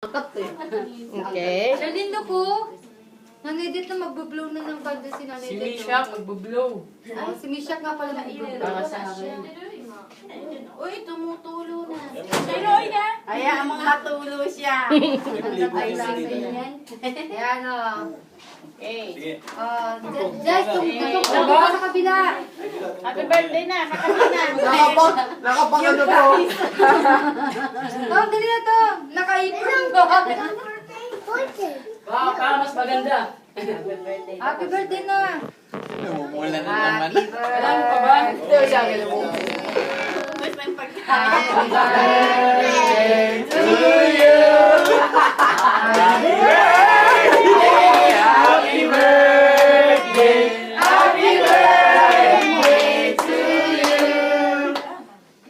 Okay. Charlindo po. Nanay Dit na magbo-blow na ng candle si Nanay Si Dit. Misha, magbo-blow. Oh, si Misha nga pala mag-blow. Para sa akin. Uy, tumutulo na. Kaya mga tulo siya. Ay, lang yan. Ayan o. Okay. Sige. Jess, tumutong ka sa kabila. Happy birthday na, kakabina. Nakapagano po. Oh, dali na to. Nakaipon ko. Para mas maganda. Happy birthday na. Namumula na naman. Alam pa ba? Ito siya. Mas may pagkain. Happy birthday to you. Happy birthday! Happy birthday! Happy birthday to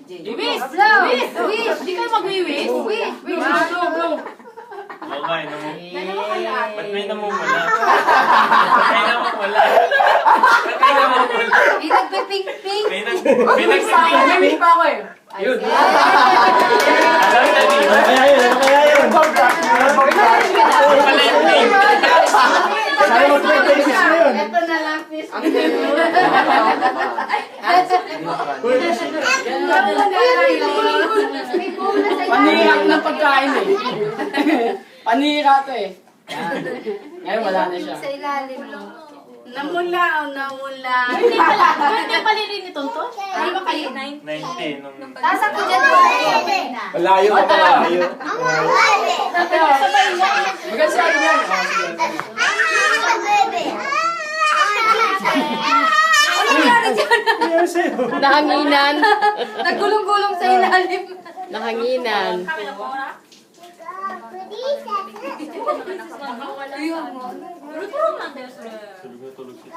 you! Wish! Blow. Wish! Wish. Di ka mag-wish? Wish. Wish. Okay, Dalawa kaya. ba't may namumula? Ba't may namumula? Ba't may namumula? May nagpe-pink-pink. May nagsipinig. May wish pa ako eh. Yun. Alam na dito. Kaya yun. Pala yung pink. Sabi mo 26 na yun. Ito na lang, fish. Panira ng pagkain eh. Panira to eh. Ngayon wala na siya. Sa ilalim. No? Namula o namula. Birthday pala rin ni Tonto? Ano ba kayo? 19. Tasak ko dyan. Malayo pa malayo. Maganda sa akin yan. Ano nangyari dyan? Nahanginan. Nagulong-gulong sa ilalim. Nahanginan. Ayun mo. Tulog na tulog siya.